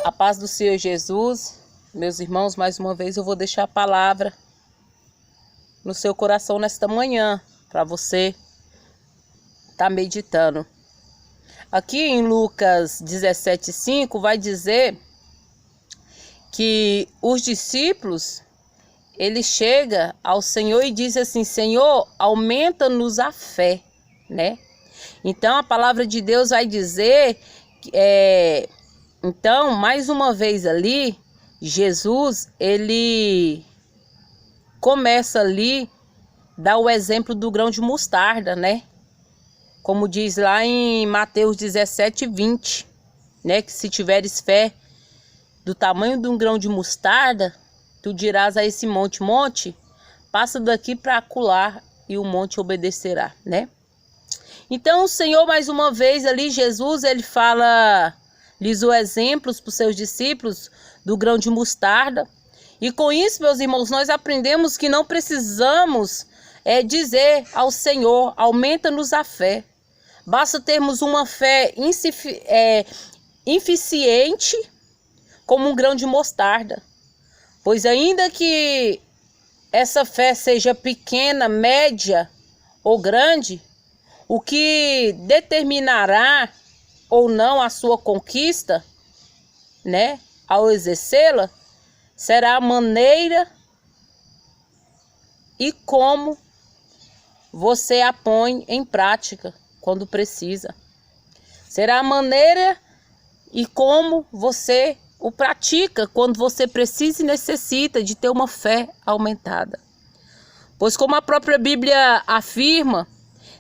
A paz do Senhor Jesus, meus irmãos, mais uma vez eu vou deixar a palavra no seu coração nesta manhã, para você estar meditando. Aqui em Lucas 17:5 vai dizer que os discípulos, ele chega ao Senhor e diz assim: Senhor, aumenta-nos a fé, né? Então a palavra de Deus vai dizer, então mais uma vez ali, Jesus, ele começa ali, dá o exemplo do grão de mostarda, né? Como diz lá em Mateus 17:20, né? Que se tiveres fé do tamanho de um grão de mostarda, tu dirás a esse monte, passa daqui para acolá, e o monte obedecerá, né? Então o Senhor, mais uma vez ali, Jesus, ele fala, lhes o exemplos para os seus discípulos do grão de mostarda. E com isso, meus irmãos, nós aprendemos que não precisamos dizer ao Senhor, aumenta-nos a fé. Basta termos uma fé insuficiente como um grão de mostarda. Pois ainda que essa fé seja pequena, média ou grande, o que determinará ou não a sua conquista, né, ao exercê-la, será a maneira e como você a põe em prática quando precisa. Será a maneira e como você o pratica quando você precisa e necessita de ter uma fé aumentada. Pois como a própria Bíblia afirma,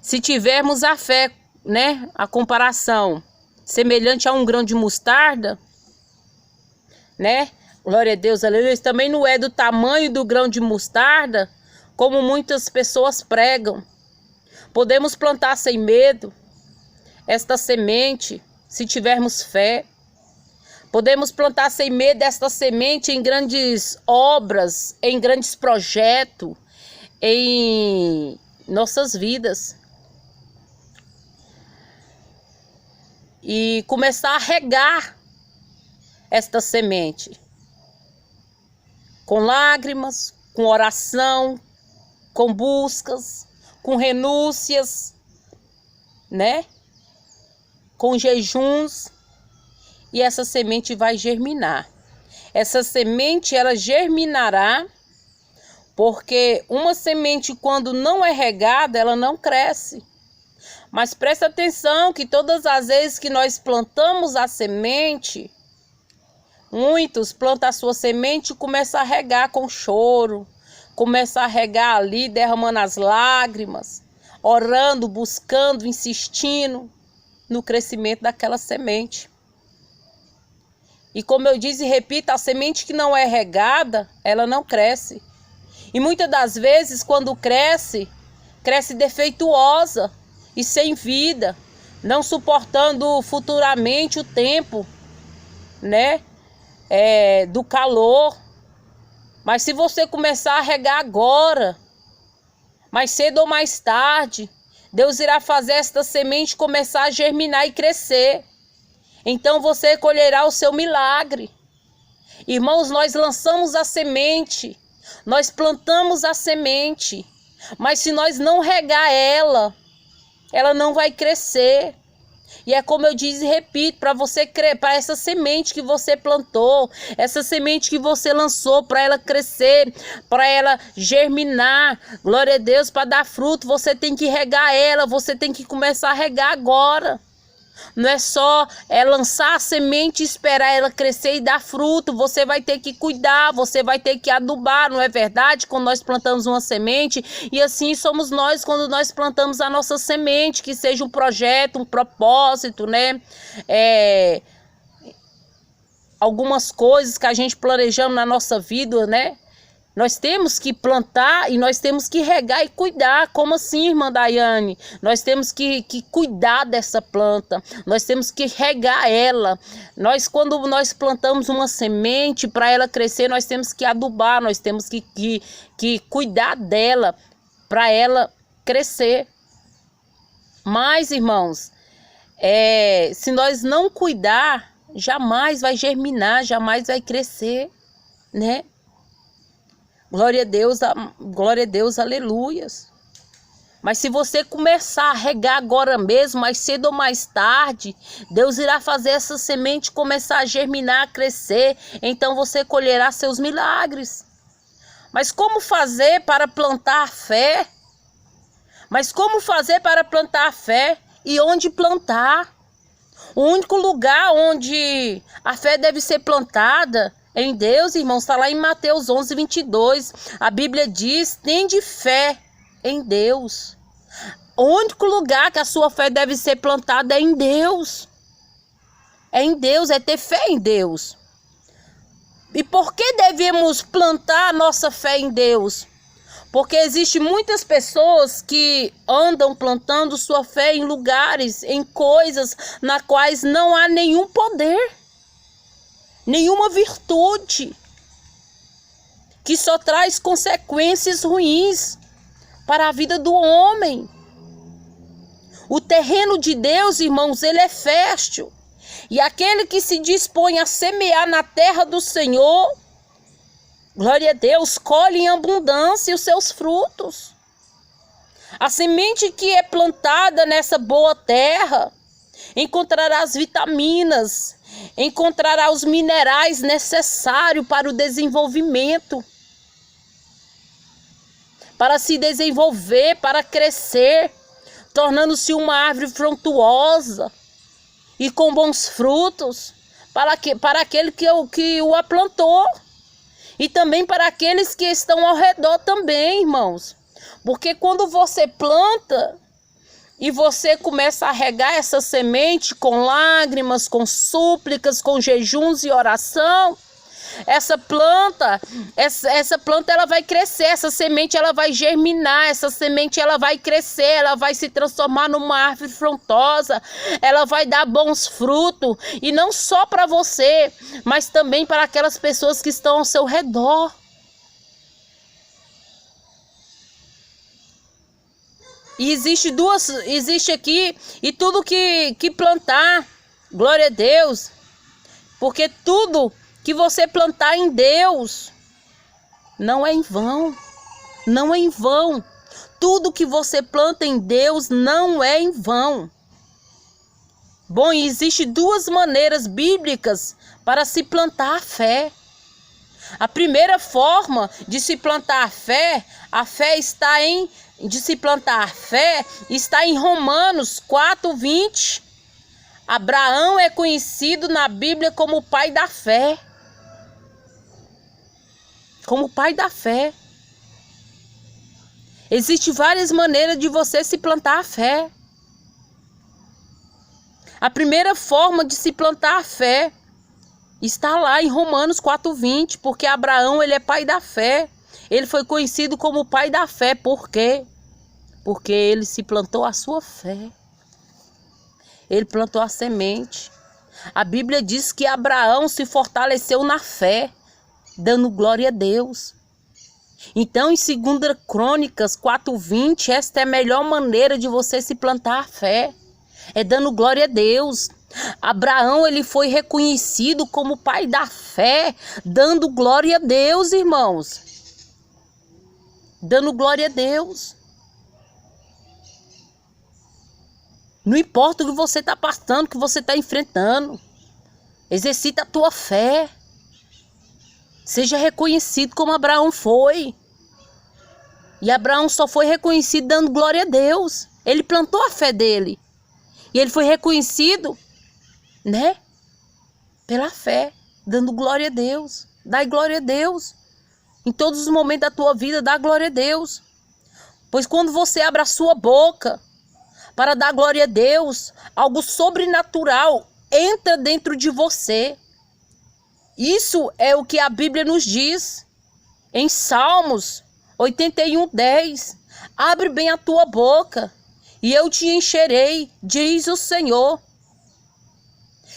se tivermos a fé, né, a comparação semelhante a um grão de mostarda, né, glória a Deus, aleluia, também não é do tamanho do grão de mostarda, como muitas pessoas pregam. Podemos plantar sem medo esta semente, se tivermos fé. Podemos plantar sem medo esta semente em grandes obras, em grandes projetos, em nossas vidas. E começar a regar esta semente com lágrimas, com oração, com buscas, com renúncias, né? Com jejuns, e essa semente vai germinar. Essa semente, ela germinará, porque uma semente, quando não é regada, ela não cresce. Mas presta atenção que todas as vezes que nós plantamos a semente, muitos plantam a sua semente e começam a regar com choro, começam a regar ali, derramando as lágrimas, orando, buscando, insistindo no crescimento daquela semente. E como eu disse e repito, a semente que não é regada, ela não cresce. E muitas das vezes, quando cresce, cresce defeituosa e sem vida, não suportando futuramente o tempo, né, do calor. Mas se você começar a regar agora, mais cedo ou mais tarde, Deus irá fazer esta semente começar a germinar e crescer. Então você colherá o seu milagre. Irmãos, nós lançamos a semente, nós plantamos a semente, mas se nós não regar ela não vai crescer. E é como eu disse e repito, para você para essa semente que você plantou, essa semente que você lançou, para ela crescer, para ela germinar, glória a Deus, para dar fruto, você tem que regar ela, você tem que começar a regar agora. Não é só lançar a semente e esperar ela crescer e dar fruto. Você vai ter que cuidar, você vai ter que adubar, não é verdade? Quando nós plantamos uma semente, e assim somos nós quando nós plantamos a nossa semente, que seja um projeto, um propósito, né? Algumas coisas que a gente planejamos na nossa vida, né? Nós temos que plantar e nós temos que regar e cuidar. Como assim, irmã Daiane? Nós temos que cuidar dessa planta. Nós temos que regar ela. Quando nós plantamos uma semente, para ela crescer, nós temos que adubar. Nós temos que cuidar dela para ela crescer. Mas, irmãos, se nós não cuidar jamais vai germinar, jamais vai crescer, né? Glória a Deus, aleluias. Mas se você começar a regar agora mesmo, mais cedo ou mais tarde, Deus irá fazer essa semente começar a germinar, a crescer. Então você colherá seus milagres. Mas como fazer para plantar a fé? Mas como fazer para plantar a fé? E onde plantar? O único lugar onde a fé deve ser plantada em Deus, irmãos, está lá em Mateus 11, 22. A Bíblia diz: tende fé em Deus. O único lugar que a sua fé deve ser plantada é em Deus. É em Deus, é ter fé em Deus. E por que devemos plantar a nossa fé em Deus? Porque existem muitas pessoas que andam plantando sua fé em lugares, em coisas nas quais não há nenhum poder, nenhuma virtude, que só traz consequências ruins para a vida do homem. O terreno de Deus, irmãos, ele é fértil. E aquele que se dispõe a semear na terra do Senhor, glória a Deus, colhe em abundância os seus frutos. A semente que é plantada nessa boa terra encontrará as vitaminas, encontrará os minerais necessários para o desenvolvimento, para se desenvolver, para crescer, tornando-se uma árvore frondosa e com bons frutos para aquele que o plantou e também para aqueles que estão ao redor também, irmãos. Porque quando você planta e você começa a regar essa semente com lágrimas, com súplicas, com jejuns e oração, essa planta ela vai crescer, essa semente ela vai germinar, essa semente ela vai crescer, ela vai se transformar numa árvore frondosa, ela vai dar bons frutos, e não só para você, mas também para aquelas pessoas que estão ao seu redor. E existe aqui, e tudo que plantar, glória a Deus, porque tudo que você plantar em Deus não é em vão, não é em vão. Tudo que você planta em Deus não é em vão. Bom, e existe duas maneiras bíblicas para se plantar a fé. A primeira forma de se plantar a fé está em Romanos 4:20. Abraão é conhecido na Bíblia como o pai da fé. Como o pai da fé. Existem várias maneiras de você se plantar a fé. A primeira forma de se plantar a fé está lá em Romanos 4:20, porque Abraão, ele é pai da fé. Ele foi conhecido como o pai da fé. Por quê? Porque ele se plantou a sua fé. Ele plantou a semente. A Bíblia diz que Abraão se fortaleceu na fé, dando glória a Deus. Então, em 2 Crônicas 4:20, esta é a melhor maneira de você se plantar a fé. É dando glória a Deus. Abraão, ele foi reconhecido como pai da fé, dando glória a Deus, irmãos. Dando glória a Deus. Não importa o que você está passando, o que você está enfrentando. Exercita a tua fé. Seja reconhecido como Abraão foi. E Abraão só foi reconhecido dando glória a Deus. Ele plantou a fé dele. E ele foi reconhecido, né? Pela fé. Dando glória a Deus. Dai glória a Deus. Em todos os momentos da tua vida, dá glória a Deus. Pois quando você abre a sua boca para dar glória a Deus, algo sobrenatural entra dentro de você. Isso é o que a Bíblia nos diz em Salmos 81:10. Abre bem a tua boca e eu te encherei, diz o Senhor.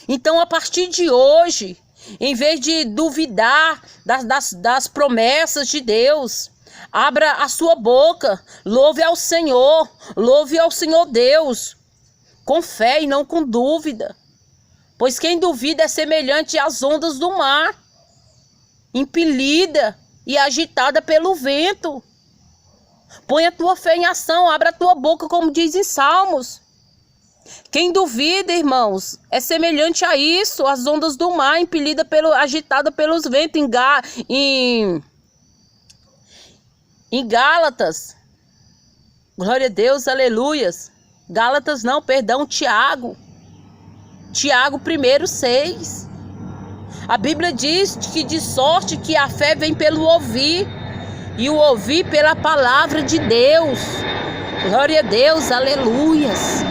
Então, a partir de hoje, em vez de duvidar das promessas de Deus, abra a sua boca, louve ao Senhor Deus, com fé e não com dúvida. Pois quem duvida é semelhante às ondas do mar, impelida e agitada pelo vento. Põe a tua fé em ação, abra a tua boca, como diz em Salmos. Quem duvida, irmãos, é semelhante a isso, as ondas do mar, agitada pelos ventos. Em Gálatas, glória a Deus, aleluias. Gálatas não, perdão, Tiago 1:6. A Bíblia diz que de sorte que a fé vem pelo ouvir, e o ouvir pela palavra de Deus. Glória a Deus, aleluias.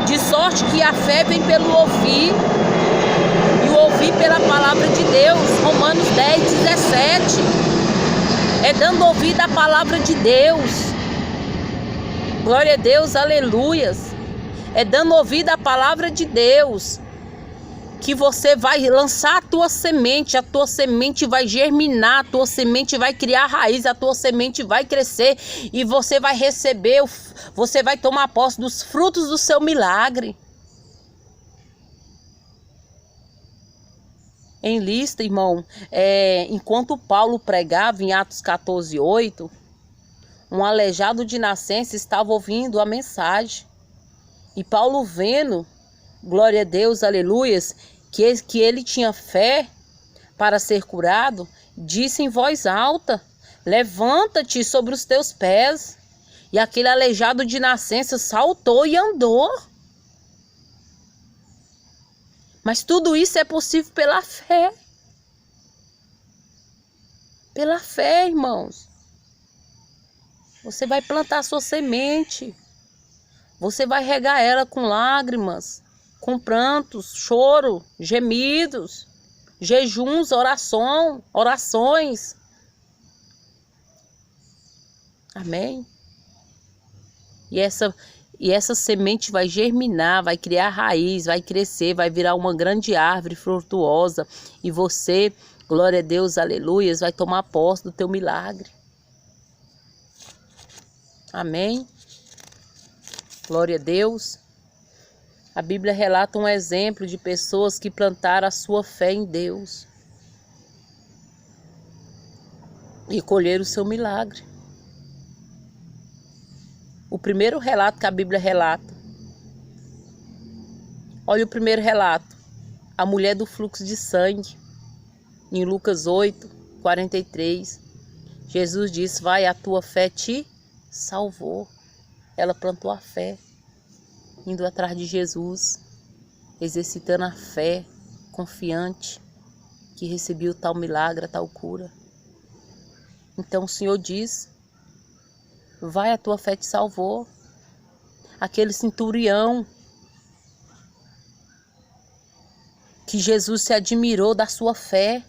De sorte que a fé vem pelo ouvir, e o ouvir pela palavra de Deus. Romanos 10:17. É dando ouvido à palavra de Deus. Glória a Deus, aleluias. É dando ouvido à palavra de Deus que você vai lançar a tua semente vai germinar, a tua semente vai criar raiz, a tua semente vai crescer e você vai receber, você vai tomar posse dos frutos do seu milagre. Em lista, irmão, enquanto Paulo pregava em Atos 14:8, um aleijado de nascença estava ouvindo a mensagem. E Paulo vendo, glória a Deus, aleluias, que ele tinha fé para ser curado, disse em voz alta: levanta-te sobre os teus pés. E aquele aleijado de nascença saltou e andou. Mas tudo isso é possível pela fé. Pela fé, irmãos. Você vai plantar sua semente. Você vai regar ela com lágrimas, com prantos, choro, gemidos, jejuns, orações. Amém? E essa semente vai germinar, vai criar raiz, vai crescer, vai virar uma grande árvore frutuosa. E você, glória a Deus, aleluias, vai tomar posse do teu milagre. Amém? Glória a Deus. A Bíblia relata um exemplo de pessoas que plantaram a sua fé em Deus e colheram o seu milagre. O primeiro relato que a Bíblia relata. Olha o primeiro relato. A mulher do fluxo de sangue. Em Lucas 8:43. Jesus disse: vai, a tua fé te salvou. Ela plantou a fé, indo atrás de Jesus, exercitando a fé, confiante que recebia o tal milagre, a tal cura. Então o Senhor diz: vai, a tua fé te salvou. Aquele centurião que Jesus se admirou da sua fé.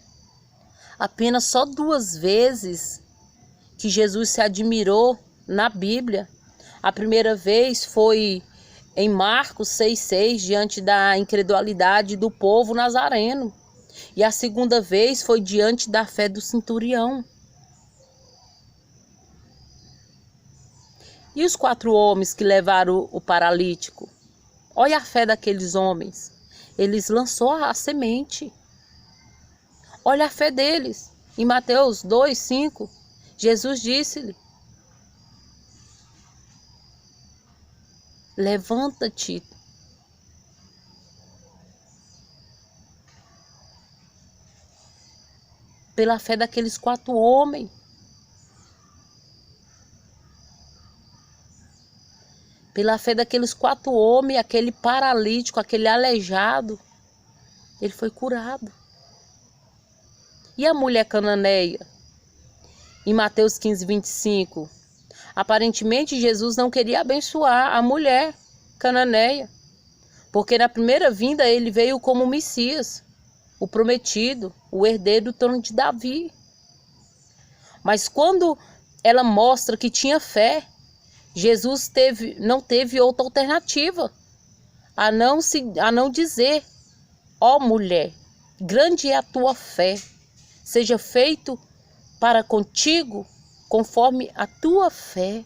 Apenas só 2 vezes que Jesus se admirou na Bíblia. A primeira vez foi em Marcos 6:6, diante da incredulidade do povo nazareno. E a segunda vez foi diante da fé do centurião. E os 4 homens que levaram o paralítico? Olha a fé daqueles homens. Eles lançou a semente. Olha a fé deles. Em Mateus 2:5, Jesus disse-lhe: levanta-te. Pela fé daqueles 4 homens. Pela fé daqueles 4 homens, aquele paralítico, aquele aleijado, ele foi curado. E a mulher cananeia? Em Mateus 15:25. Aparentemente Jesus não queria abençoar a mulher cananeia, porque na primeira vinda ele veio como Messias, o prometido, o herdeiro do trono de Davi. Mas quando ela mostra que tinha fé, Jesus não teve outra alternativa a não dizer: ó mulher, grande é a tua fé, seja feito para contigo conforme a tua fé.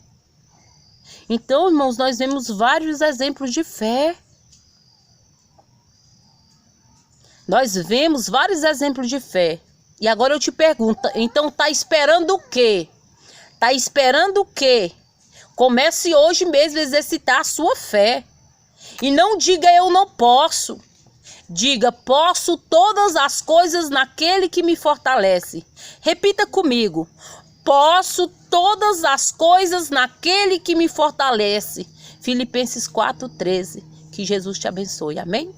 Então, irmãos, nós vemos vários exemplos de fé. Nós vemos vários exemplos de fé. E agora eu te pergunto, então tá esperando o quê? Tá esperando o quê? Comece hoje mesmo a exercitar a sua fé. E não diga eu não posso. Diga, posso todas as coisas naquele que me fortalece. Repita comigo. Posso todas as coisas naquele que me fortalece. Filipenses 4:13. Que Jesus te abençoe. Amém?